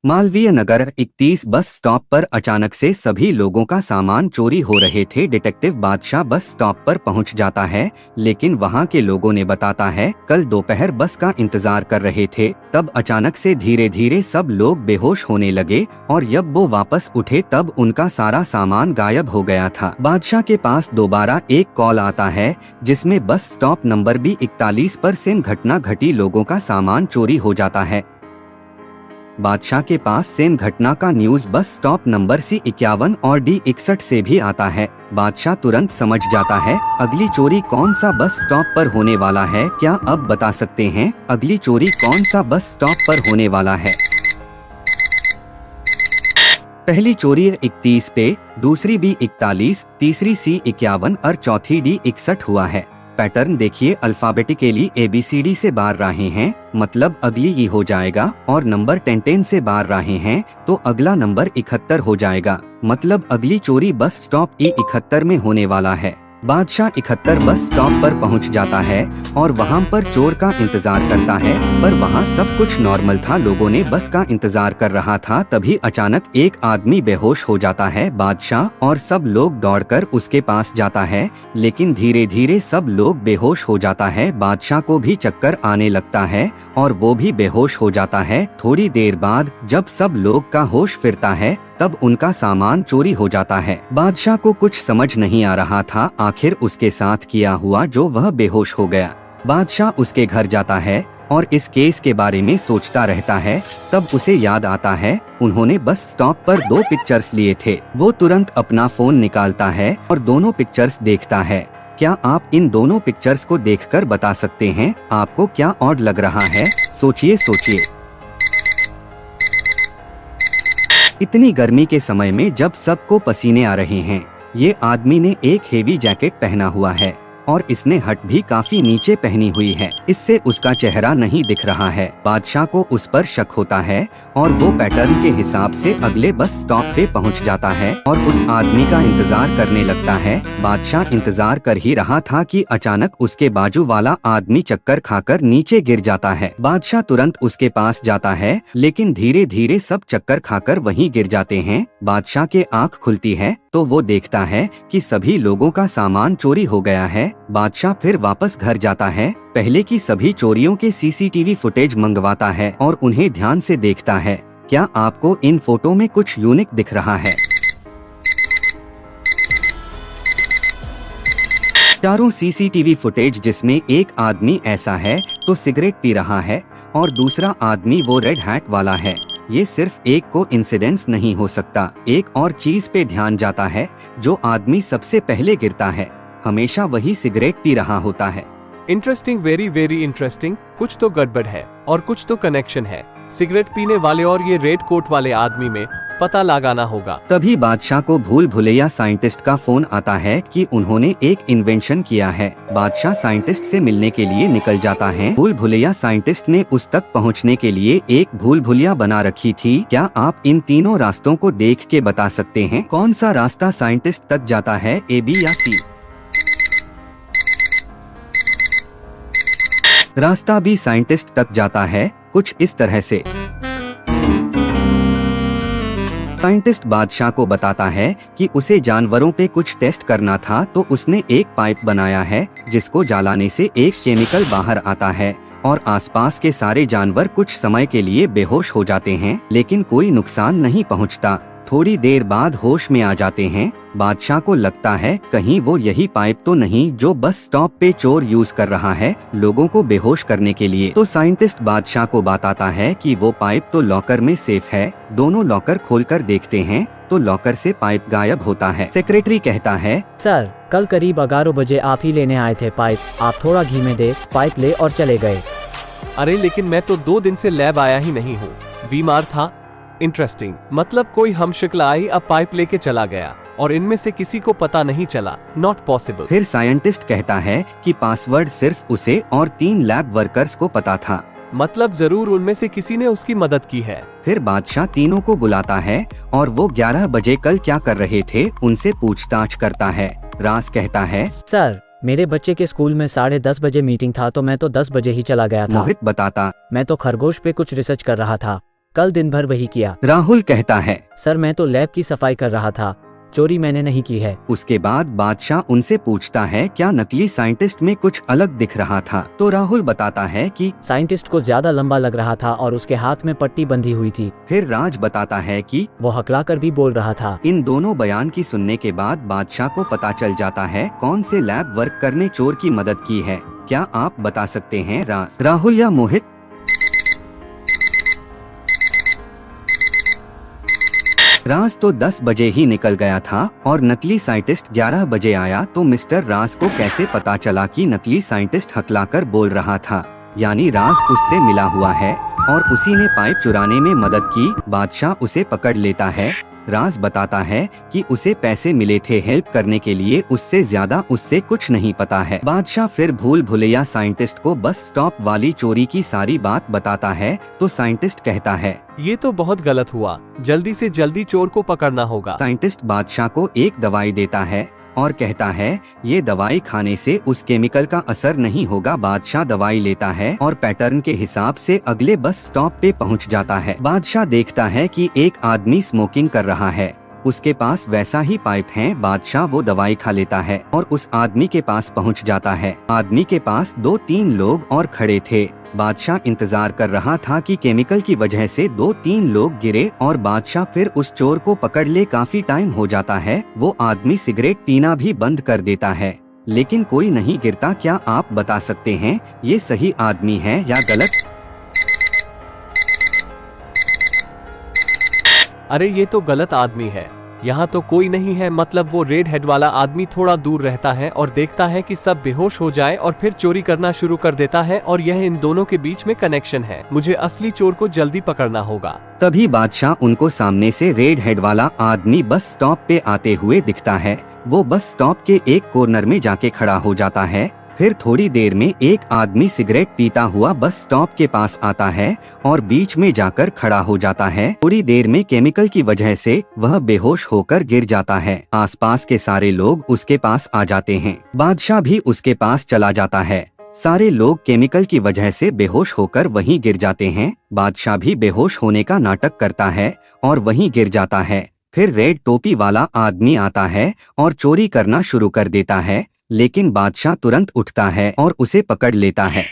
Malviya Nagar 31 bus stop पर अचानक से सभी लोगों का सामान चोरी हो रहे थे। डिटेक्टिव बादशाह बस स्टॉप पर पहुंच जाता है, लेकिन वहां के लोगों ने बताता है कल दोपहर बस का इंतजार कर रहे थे, तब अचानक से धीरे धीरे सब लोग बेहोश होने लगे और जब वो वापस उठे तब उनका सारा सामान गायब हो गया था। बादशाह के पास दोबारा एक कॉल आता है जिसमें बस स्टॉप नंबर B41 पर सेम घटना घटी, लोगों का सामान चोरी हो जाता है। बादशाह के पास सेम घटना का news bus stop number C51 और D61 से भी आता है। बादशाह तुरंत समझ जाता है अगली चोरी कौन सा बस स्टॉप पर होने वाला है। क्या अब बता सकते हैं अगली चोरी कौन सा बस स्टॉप पर होने वाला है? पहली चोरी 31 पे, दूसरी B41, तीसरी C51 और चौथी D61 हुआ है। पैटर्न देखिए, अल्फाबेटिकली ABCD से बार रहे हैं मतलब अगली ई हो जाएगा, और नंबर 10 से बार रहे हैं तो अगला नंबर 71 हो जाएगा, मतलब अगली चोरी बस स्टॉप E71 में होने वाला है। बादशाह 71 बस स्टॉप पर पहुंच जाता है और वहां पर चोर का इंतजार करता है, पर वहां सब कुछ नॉर्मल था, लोगों ने बस का इंतजार कर रहा था। तभी अचानक एक आदमी बेहोश हो जाता है। बादशाह और सब लोग दौड़कर उसके पास जाता है, लेकिन धीरे धीरे सब लोग बेहोश हो जाता है। बादशाह को भी चक्कर आने लगता है और वो भी बेहोश हो जाता है। थोड़ी देर बाद जब सब लोग का होश फिरता है तब उनका सामान चोरी हो जाता है। बादशाह को कुछ समझ नहीं आ रहा था आखिर उसके साथ किया हुआ जो वह बेहोश हो गया। बादशाह उसके घर जाता है और इस केस के बारे में सोचता रहता है। तब उसे याद आता है उन्होंने बस स्टॉप पर 2 पिक्चर्स लिए थे। वो तुरंत अपना फोन निकालता है और दोनों पिक्चर्स देखता है। क्या आप इन दोनों पिक्चर्स को देखकर बता सकते हैं आपको क्या ऑड लग रहा है? सोचिए। इतनी गर्मी के समय में जब सबको पसीने आ रहे हैं, ये आदमी ने एक हेवी जैकेट पहना हुआ है और इसने हट भी काफी नीचे पहनी हुई है, इससे उसका चेहरा नहीं दिख रहा है। बादशाह को उस पर शक होता है और वो पैटर्न के हिसाब से अगले बस स्टॉप पे पहुंच जाता है और उस आदमी का इंतजार करने लगता है। बादशाह इंतजार कर ही रहा था कि अचानक उसके बाजू वाला आदमी चक्कर खाकर नीचे गिर जाता है। बादशाह तुरंत उसके पास जाता है, लेकिन धीरे धीरे सब चक्कर खाकर वहीं गिर जाते हैं। बादशाह के आँख खुलती है तो वो देखता है कि सभी लोगों का सामान चोरी हो गया है। बादशाह फिर वापस घर जाता है, पहले की सभी चोरियों के CCTV फुटेज मंगवाता है और उन्हें ध्यान से देखता है। क्या आपको इन फोटो में कुछ यूनिक दिख रहा है? चारों CCTV फुटेज जिसमें एक आदमी ऐसा है तो सिगरेट पी रहा है और दूसरा आदमी वो रेड हैट वाला है। ये सिर्फ एक को इंसिडेंस नहीं हो सकता। एक और चीज पे ध्यान जाता है, जो आदमी सबसे पहले गिरता है हमेशा वही सिगरेट पी रहा होता है। Interesting, very interesting. कुछ तो गड़बड़ है और कुछ तो कनेक्शन है सिगरेट पीने वाले और ये रेड कोट वाले आदमी में, पता लगाना होगा। तभी बादशाह को भूल भुलैया साइंटिस्ट का फोन आता है कि उन्होंने एक इन्वेंशन किया है। बादशाह साइंटिस्ट से मिलने के लिए निकल जाता है। भूल भुलैया साइंटिस्ट ने उस तक पहुंचने के लिए एक भूल भुलैया बना रखी थी। क्या आप इन तीनों रास्तों को देख के बता सकते हैं कौन सा रास्ता साइंटिस्ट तक जाता है, A, B या C? रास्ता भी साइंटिस्ट तक जाता है कुछ इस तरह से। साइंटिस्ट बादशाह को बताता है कि उसे जानवरों पे कुछ टेस्ट करना था, तो उसने एक पाइप बनाया है जिसको जलाने से एक केमिकल बाहर आता है और आसपास के सारे जानवर कुछ समय के लिए बेहोश हो जाते हैं, लेकिन कोई नुकसान नहीं पहुंचता। थोड़ी देर बाद होश में आ जाते हैं। बादशाह को लगता है कहीं वो यही पाइप तो नहीं जो बस स्टॉप पे चोर यूज कर रहा है लोगों को बेहोश करने के लिए। तो साइंटिस्ट बादशाह को बताता है कि वो पाइप तो लॉकर में सेफ है। दोनों लॉकर खोलकर देखते हैं तो लॉकर से पाइप गायब होता है। सेक्रेटरी कहता है, सर कल करीब 11 बजे आप ही लेने आए थे पाइप, आप थोड़ा घी में दे पाइप ले और चले गए। अरे लेकिन मैं तो 2 दिन से लैब आया ही नहीं हूँ, बीमार था। इंटरेस्टिंग, मतलब कोई हमशक्ल आई अब पाइप लेके चला गया और इनमें से किसी को पता नहीं चला। Not possible. फिर साइंटिस्ट कहता है कि पासवर्ड सिर्फ उसे और 3 लैब वर्कर्स को पता था, मतलब जरूर उनमें से किसी ने उसकी मदद की है। फिर बादशाह तीनों को बुलाता है और वो 11 बजे कल क्या कर रहे थे उनसे पूछताछ करता है। राज कहता है, सर मेरे बच्चे के स्कूल में 10:30 बजे मीटिंग था तो मैं तो 10 बजे ही चला गया था। मोहित बताता, मैं तो खरगोश पे कुछ रिसर्च कर रहा था। कल दिन भर वही किया। राहुल कहता है। सर मैं तो लैब की सफाई कर रहा था, चोरी मैंने नहीं की है। उसके बाद बादशाह उनसे पूछता है क्या नकली साइंटिस्ट में कुछ अलग दिख रहा था, तो राहुल बताता है कि साइंटिस्ट को ज्यादा लंबा लग रहा था और उसके हाथ में पट्टी बंधी हुई थी। फिर राज बताता है कि वो हकलाकर भी बोल रहा था। इन दोनों बयान की सुनने के बाद बादशाह को पता चल जाता है कौन से लैब वर्क करने चोर की मदद की है। क्या आप बता सकते हैं राहुल या मोहित? राज तो 10 बजे ही निकल गया था और नकली साइंटिस्ट 11 बजे आया, तो मिस्टर राज को कैसे पता चला कि नकली साइंटिस्ट हकलाकर बोल रहा था? यानी राज उससे मिला हुआ है और उसी ने पाइप चुराने में मदद की। बादशाह उसे पकड़ लेता है। राज बताता है कि उसे पैसे मिले थे हेल्प करने के लिए, उससे ज्यादा उससे कुछ नहीं पता है। बादशाह फिर भूल भुलैया साइंटिस्ट को बस स्टॉप वाली चोरी की सारी बात बताता है, तो साइंटिस्ट कहता है ये तो बहुत गलत हुआ, जल्दी से जल्दी चोर को पकड़ना होगा। साइंटिस्ट बादशाह को एक दवाई देता है और कहता है ये दवाई खाने से उस केमिकल का असर नहीं होगा। बादशाह दवाई लेता है और पैटर्न के हिसाब से अगले बस स्टॉप पे पहुंच जाता है। बादशाह देखता है कि एक आदमी स्मोकिंग कर रहा है, उसके पास वैसा ही पाइप है। बादशाह वो दवाई खा लेता है और उस आदमी के पास पहुंच जाता है। आदमी के पास 2-3 लोग और खड़े थे। बादशाह इंतजार कर रहा था कि केमिकल की वजह से 2-3 लोग गिरे और बादशाह फिर उस चोर को पकड़ ले। काफी टाइम हो जाता है। वो आदमी सिगरेट पीना भी बंद कर देता है, लेकिन कोई नहीं गिरता। क्या आप बता सकते हैं ये सही आदमी है या गलत? अरे ये तो गलत आदमी है, यहाँ तो कोई नहीं है। मतलब वो रेड हेड वाला आदमी थोड़ा दूर रहता है और देखता है कि सब बेहोश हो जाए और फिर चोरी करना शुरू कर देता है, और यह इन दोनों के बीच में कनेक्शन है। मुझे असली चोर को जल्दी पकड़ना होगा। तभी बादशाह उनको सामने से रेड हेड वाला आदमी बस स्टॉप पे आते हुए दिखता है। वो बस स्टॉप के एक कॉर्नर में जाके खड़ा हो जाता है। फिर थोड़ी देर में एक आदमी सिगरेट पीता हुआ बस स्टॉप के पास आता है और बीच में जाकर खड़ा हो जाता है। थोड़ी देर में केमिकल की वजह से वह बेहोश होकर गिर जाता है। आसपास के सारे लोग उसके पास आ जाते हैं। बादशाह भी उसके पास चला जाता है। सारे लोग केमिकल की वजह से बेहोश होकर वहीं गिर जाते हैं। बादशाह भी बेहोश होने का नाटक करता है और वहीं गिर जाता है। फिर रेड टोपी वाला आदमी आता है और चोरी करना शुरू कर देता है, लेकिन बादशाह तुरंत उठता है और उसे पकड़ लेता है।